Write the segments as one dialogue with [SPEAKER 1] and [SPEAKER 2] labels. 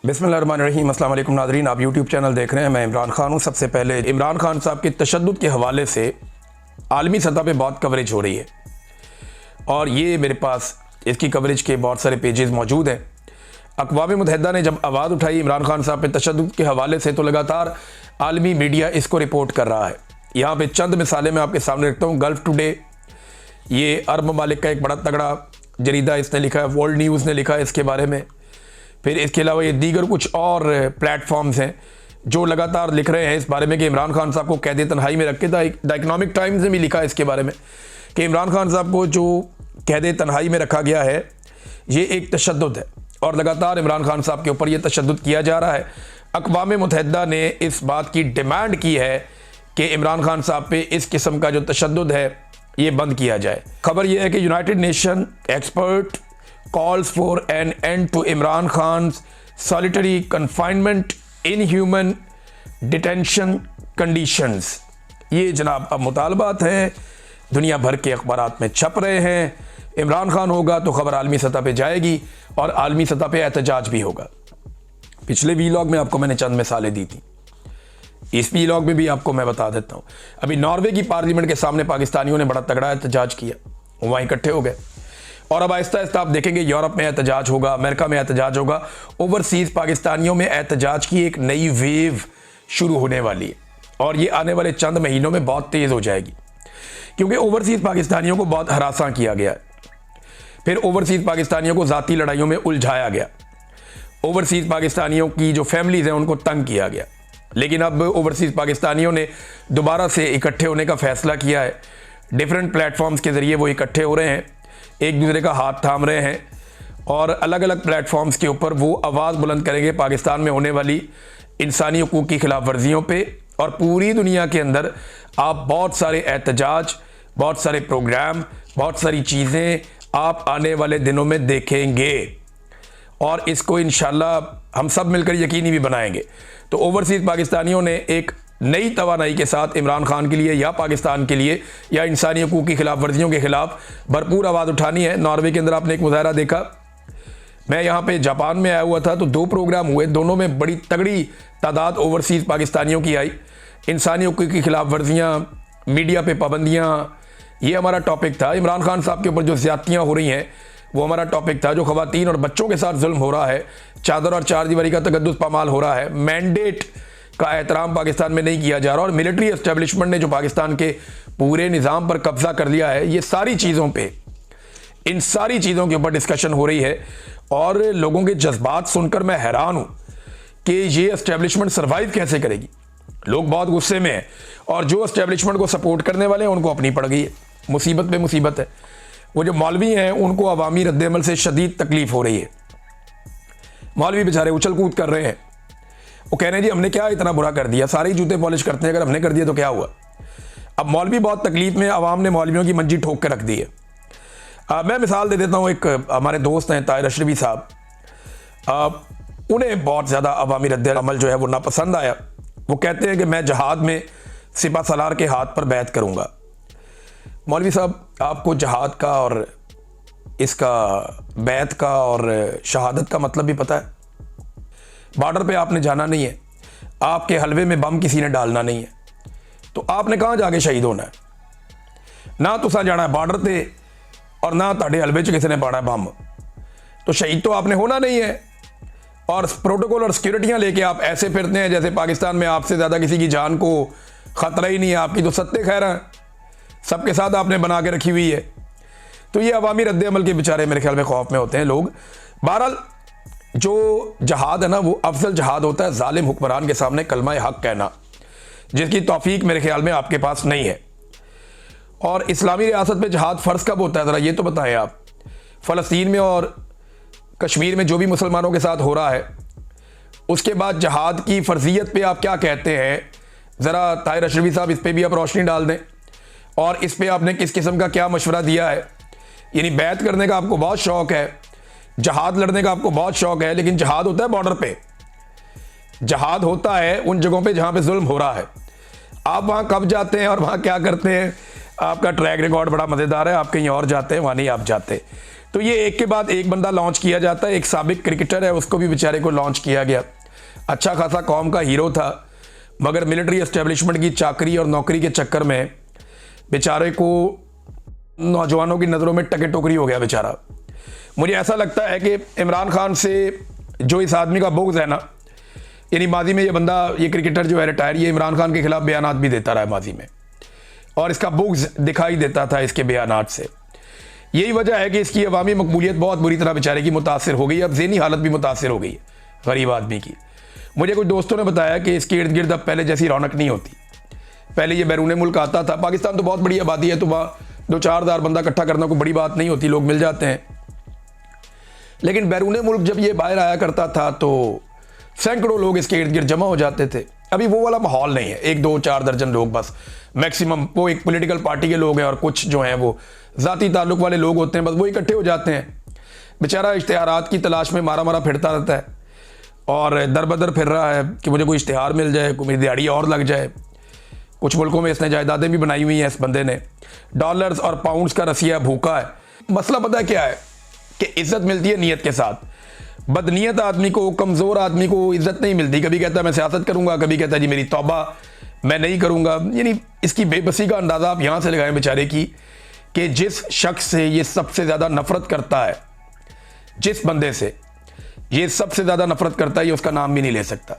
[SPEAKER 1] बिस्मिल्लाहिर्रहमानिर्रहीम। अस्सलाम वालेकुम नाज़रीन, आप यूट्यूब चैनल देख रहे हैं। मैं इमरान खान हूँ। सबसे पहले इमरान खान साहब के तशद्दुद के हवाले से आलमी सतह पे बहुत कवरेज हो रही है और ये मेरे पास इसकी कवरेज के बहुत सारे पेजेस मौजूद हैं। अक़वाम मुत्तहिदा ने जब आवाज़ उठाई इमरान खान साहब पे तशद्दुद के हवाले से तो लगातार आलमी मीडिया इसको रिपोर्ट कर रहा है। यहाँ पे चंद मिसालें मैं आपके सामने रखता हूँ। गल्फ़ टुडे, ये अरब ममालिक का एक बड़ा तगड़ा जरीदा, इसने लिखा है। वर्ल्ड न्यूज़ ने लिखा है इसके बारे में। फिर इसके अलावा ये दीगर कुछ और प्लेटफॉर्म्स हैं जो लगातार लिख रहे हैं इस बारे में कि इमरान खान साहब को कैद तन्हाई में रख के। द इकनॉमिक टाइम्स ने भी लिखा है इसके बारे में कि इमरान खान साहब को जो कैद तन्हाई में रखा गया है ये एक तशद्दुद है और लगातार इमरान खान साहब के ऊपर ये तशद्दुद किया जा रहा है। अक़वाम मुत्तहिदा ने इस बात की डिमांड की है कि इमरान खान साहब पे इस किस्म का जो तशद्दुद है ये बंद किया जाए। खबर यह है कि United nation expert calls for an end to Imran Khan's solitary confinement, inhuman detention conditions। ये जनाब अब मुतालबात हैं, दुनिया भर के अखबारात में छप रहे हैं। इमरान खान होगा तो खबर आलमी सतह पे जाएगी और आलमी सतह पे एहतजाज भी होगा। पिछले वीलॉग में आपको मैंने चंद मिसालें दी थी, इस वीलॉग में भी आपको मैं बता देता हूँ। अभी नॉर्वे की पार्लियामेंट के सामने पाकिस्तानियों ने बड़ा तगड़ा एहतजाज किया, वहाँ इकट्ठे हो गए और अब आहिस्ता आहिस्ता आप देखेंगे यूरोप में एहतजाज होगा, अमेरिका में एहतजाज होगा। ओवरसीज़ पाकिस्तानियों में एहतजाज की एक नई वेव शुरू होने वाली है और ये आने वाले चंद महीनों में बहुत तेज़ हो जाएगी क्योंकि ओवरसीज़ पाकिस्तानियों को बहुत हरासा किया गया है। फिर ओवरसीज़ पाकिस्तानियों को ज़ाती लड़ाइयों में उलझाया गया। ओवरसीज़ पाकिस्तानियों की जो फैमिलीज़ हैं उनको तंग किया गया। लेकिन अब ओवरसीज़ पाकिस्तानियों ने दोबारा से इकट्ठे होने का फ़ैसला किया है। डिफरेंट प्लेटफॉर्म्स के ज़रिए वो इकट्ठे हो रहे हैं, एक दूसरे का हाथ थाम रहे हैं और अलग अलग प्लेटफॉर्म्स के ऊपर वो आवाज़ बुलंद करेंगे पाकिस्तान में होने वाली इंसानी हुकूक की खिलाफ वर्जियों पे। और पूरी दुनिया के अंदर आप बहुत सारे एहतजाज, बहुत सारे प्रोग्राम, बहुत सारी चीज़ें आप आने वाले दिनों में देखेंगे और इसको इंशाल्लाह हम सब मिलकर यकीनी भी बनाएंगे। तो ओवरसीज़ पाकिस्तानियों ने एक नई तवानाई के साथ इमरान खान के लिए या पाकिस्तान के लिए या इंसानी हुकूक की खिलाफ वर्जियों के खिलाफ भरपूर आवाज़ उठानी है। नॉर्वे के अंदर आपने एक मुजाहरा देखा। मैं यहाँ पे जापान में आया हुआ था तो 2 प्रोग्राम हुए, दोनों में बड़ी तगड़ी तादाद ओवरसीज़ पाकिस्तानियों की आई। इंसानी हुकूक की खिलाफ वर्जियाँ, मीडिया पे पाबंदियाँ, ये हमारा टॉपिक था। इमरान खान साहब के ऊपर जो ज़्यादतियाँ हो रही हैं वो हमारा टॉपिक था। जो ख़वातीन और बच्चों के साथ जुल्म हो रहा है, चादर और चार दीवारी का तकद्दुस पामाल हो रहा है, मैंडेट का एहतराम पाकिस्तान में नहीं किया जा रहा और मिलिट्री एस्टेब्लिशमेंट ने जो पाकिस्तान के पूरे निज़ाम पर कब्जा कर लिया है, ये सारी चीज़ों पे, इन सारी चीज़ों के ऊपर डिस्कशन हो रही है। और लोगों के जज्बात सुनकर मैं हैरान हूँ कि ये एस्टेब्लिशमेंट सर्वाइव कैसे करेगी। लोग बहुत गुस्से में हैं और जो एस्टेब्लिशमेंट को सपोर्ट करने वाले हैं उनको अपनी पड़ गई है, मुसीबत पे मुसीबत है। वो जो मौलवी हैं उनको अवामी रद्द-ए-अमल से शदीद तकलीफ हो रही है। मौलवी बेचारे उछल कूद कर रहे हैं, वो कह रहे हैं जी हमने क्या इतना बुरा कर दिया, सारे ही जूते पॉलिश करते हैं, अगर हमने कर दिया तो क्या हुआ। अब मौलवी बहुत तकलीफ में, अवाम ने मौलवियों की मंजी ठोक कर रख दी है। मैं मिसाल दे देता हूँ, एक हमारे दोस्त हैं ताहिर अशरफी साहब, उन्हें बहुत ज़्यादा अवामी रद्द-ए-अमल जो है वो नापसंद आया। वो कहते हैं कि मैं जहाद में सिपा सलार के हाथ पर बैत करूँगा। मौलवी साहब, आपको जहाद का और इसका बैत का और शहादत का मतलब भी पता है। बॉर्डर पे आपने जाना नहीं है, आपके हलवे में बम किसी ने डालना नहीं है, तो आपने कहाँ जाके शहीद होना है। ना तुसा जाना है बॉर्डर पे और ना ताड़े हलवे च किसी ने पाना है बम, तो शहीद तो आपने होना नहीं है। और प्रोटोकॉल और सिक्योरिटियाँ लेके आप ऐसे फिरते हैं जैसे पाकिस्तान में आपसे ज़्यादा किसी की जान को ख़तरा ही नहीं है। आपकी तो सत्ते खैर हैं, सबके साथ आपने बना के रखी हुई है। तो ये अवामी रद्द-ए-अमल के बेचारे मेरे ख्याल में खौफ में होते हैं लोग। बहरहाल जो जहाद है ना वो अफजल जहाद होता है जालिम हुक्मरान के सामने कलमा हक कहना, जिसकी तौफीक मेरे ख्याल में आपके पास नहीं है। और इस्लामी रियासत में जहाद फ़र्ज़ कब होता है, ज़रा ये तो बताएं आप। फ़लस्तीन में और कश्मीर में जो भी मुसलमानों के साथ हो रहा है उसके बाद जहाद की फ़र्जियत पे आप क्या कहते हैं, ज़रा ताहिर अशरफी साहब इस पर भी आप रोशनी डाल दें और इस पर आपने किस किस्म का क्या मशवरा दिया है। यानी बैत करने का आपको बहुत शौक़ है, जहाद लड़ने का आपको बहुत शौक़ है, लेकिन जहाद होता है बॉर्डर पे, जहाद होता है उन जगहों पे जहाँ पे जुल्म हो रहा है। आप वहाँ कब जाते हैं और वहाँ क्या करते हैं, आपका ट्रैक रिकॉर्ड बड़ा मज़ेदार है। आप कहीं और जाते हैं, वहाँ नहीं आप जाते। तो ये एक के बाद एक बंदा लॉन्च किया जाता है। एक साबिक क्रिकेटर है, उसको भी बेचारे को लॉन्च किया गया। अच्छा खासा कौम का हीरो था, मगर मिलिट्री एस्टेब्लिशमेंट की चाकरी और नौकरी के चक्कर में बेचारे को नौजवानों की नज़रों में टके टोकरी हो गया बेचारा। मुझे ऐसा लगता है कि इमरान खान से जो इस आदमी का बुग़्ज़ है ना, यानी माजी में ये बंदा, ये क्रिकेटर जो है रिटायर, ये इमरान खान के खिलाफ बयानात भी देता रहा माजी में, और इसका बुग़्ज़ दिखाई देता था इसके बयानात से। यही वजह है कि इसकी अवामी मकबूलियत बहुत बुरी तरह बेचारे की मुतासिर हो गई। अब ज़हनी हालत भी मुतासिर हो गई है गरीब आदमी की। मुझे कुछ दोस्तों ने बताया कि इसके इर्द गिर्द अब पहले जैसी रौनक नहीं होती। पहले ये बैरून मुल्क आता था, पाकिस्तान तो बहुत बड़ी आबादी है, तो वहाँ 2-4 हज़ार बंदा इकट्ठा करना कोई बड़ी बात नहीं होती, लोग मिल जाते हैं। लेकिन बैरून मुल्क जब ये बाहर आया करता था तो सैकड़ों लोग इसके इर्द गिर्द जमा हो जाते थे। अभी वो वाला माहौल नहीं है, 1-2-4 दर्जन लोग बस मैक्सिमम, वो एक पॉलिटिकल पार्टी के लोग हैं और कुछ जो हैं वो ज़ाती ताल्लुक़ वाले लोग होते हैं, बस वो इकट्ठे हो जाते हैं। बेचारा इश्तिहारात की तलाश में मारा मारा फिरता रहता है और दर बदर फिर रहा है कि मुझे कोई इश्तिहार मिल जाए, कोई मेरी दिहाड़ी और लग जाए। कुछ मुल्कों में इसने जायदादें भी बनाई हुई हैं इस बंदे ने। डॉलर्स और पाउंड्स का रसिया भूखा है। मसला पता है क्या है कि इज़्ज़त मिलती है नीयत के साथ। बदनीयत आदमी को, कमज़ोर आदमी को इज़्ज़त नहीं मिलती। कभी कहता है मैं सियासत करूँगा, कभी कहता है जी मेरी तौबा, मैं नहीं करूँगा। यानी इसकी बेबसी का अंदाज़ा आप यहाँ से लगाएं बेचारे की, कि जिस शख्स से ये सबसे ज़्यादा नफ़रत करता है, जिस बंदे से ये सबसे ज़्यादा नफ़रत करता है, ये उसका नाम भी नहीं ले सकता।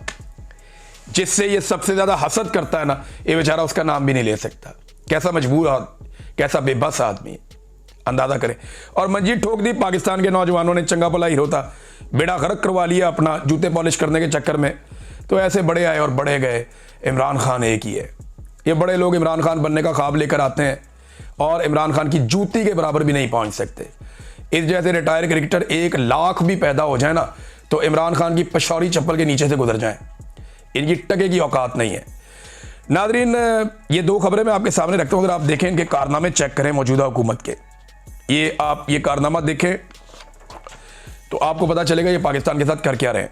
[SPEAKER 1] जिससे ये सबसे ज़्यादा हसद करता है ना, ये बेचारा उसका नाम भी नहीं ले सकता। कैसा मजबूर और कैसा बेबस आदमी, अंदाज़ा करें। और मंजीत ठोक दी पाकिस्तान के नौजवानों ने, चंगा भला हीरो था, बेड़ा गर्क करवा लिया अपना जूते पॉलिश करने के चक्कर में। तो ऐसे बड़े आए और बड़े गए। इमरान खान एक ही है। ये बड़े लोग इमरान खान बनने का ख्वाब लेकर आते हैं और इमरान खान की जूती के बराबर भी नहीं पहुंच सकते। इस जैसे रिटायर क्रिकेटर 1 लाख भी पैदा हो जाए ना, तो इमरान खान की पशौरी चप्पल के नीचे से गुजर जाएं। इनकी टके की औकात नहीं है। नादरीन, ये 2 खबरें मैं आपके सामने रखता हूँ। अगर आप देखें, इनके कारनामे चेक करें मौजूदा हुकूमत के, ये कारनामा देखें तो आपको पता चलेगा ये पाकिस्तान के साथ कर क्या रहे हैं।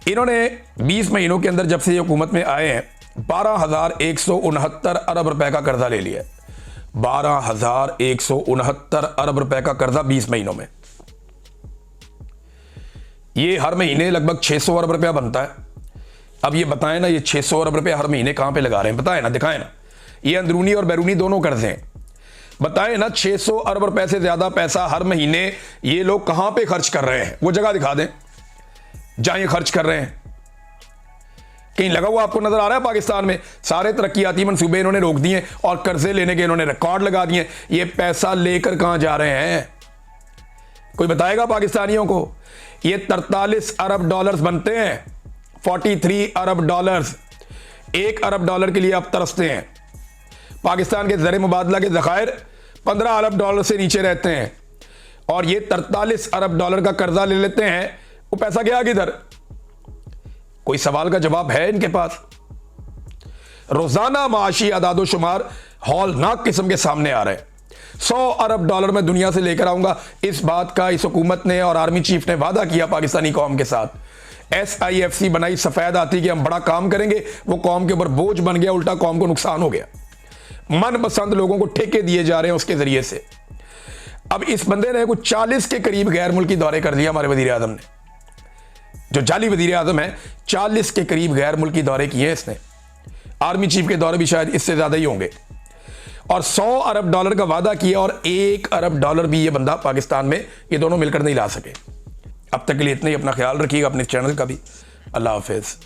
[SPEAKER 1] इन्होंने 20 महीनों के अंदर जब से ये हुकूमत में आए हैं 12,169 अरब रुपए का कर्जा ले लिया। 12,169 अरब रुपए का कर्जा 20 महीनों में। ये हर महीने लगभग 600 अरब रुपया बनता है। अब ये बताएं ना, ये 600 अरब रुपया हर महीने कहां पे लगा रहे हैं? बताएं ना, दिखाएं ना। ये अंदरूनी और बैरूनी दोनों कर्जे हैं। बताएं ना, 600 अरब रुपए से ज्यादा पैसा हर महीने ये लोग कहां पे खर्च कर रहे हैं? वो जगह दिखा दें जहां ये खर्च कर रहे हैं। कहीं लगा हुआ आपको नजर आ रहा है? पाकिस्तान में सारे तरक्याती मंसूबे इन्होंने रोक दिए और कर्जे लेने के इन्होंने रिकॉर्ड लगा दिए। ये पैसा लेकर कहां जा रहे हैं? कोई बताएगा पाकिस्तानियों को? ये 43 अरब डॉलर्स बनते हैं। 43 अरब डॉलर्स। 1 अरब डॉलर के लिए आप तरसते हैं। पाकिस्तान के ज़र मुबादला के ज़खायर 15 अरब डॉलर से नीचे रहते हैं और ये 43 अरब डॉलर का कर्जा ले लेते हैं। वो पैसा गया किधर? कोई सवाल का जवाब है इनके पास? रोजाना माशी आदादो शुमार हौलनाक किस्म के सामने आ रहे हैं। 100 अरब डॉलर में दुनिया से लेकर आऊंगा, इस बात का इस हुकूमत ने और आर्मी चीफ ने वादा किया पाकिस्तानी कौम के साथ। SIFC बनाई सफेद आती कि हम बड़ा काम करेंगे, वो कौम के ऊपर बोझ बन गया, उल्टा कौम को नुकसान हो गया। मनपसंद लोगों को ठेके दिए जा रहे हैं उसके जरिए से। अब इस बंदे ने कुछ 40 के करीब गैर मुल्की दौरे कर दिया। हमारे वजीर आजम ने, जो जाली वजीर आजम है, 40 के करीब गैर मुल्की दौरे किए हैं इसने। आर्मी चीफ के दौरे भी शायद इससे ज्यादा ही होंगे। और 100 अरब डॉलर का वादा किया और 1 अरब डॉलर भी ये बंदा पाकिस्तान में, ये दोनों मिलकर नहीं ला सके। अब तक के लिए इतना ही। अपना ख्याल रखिएगा, अपने चैनल का भी। अल्लाह हाफिज।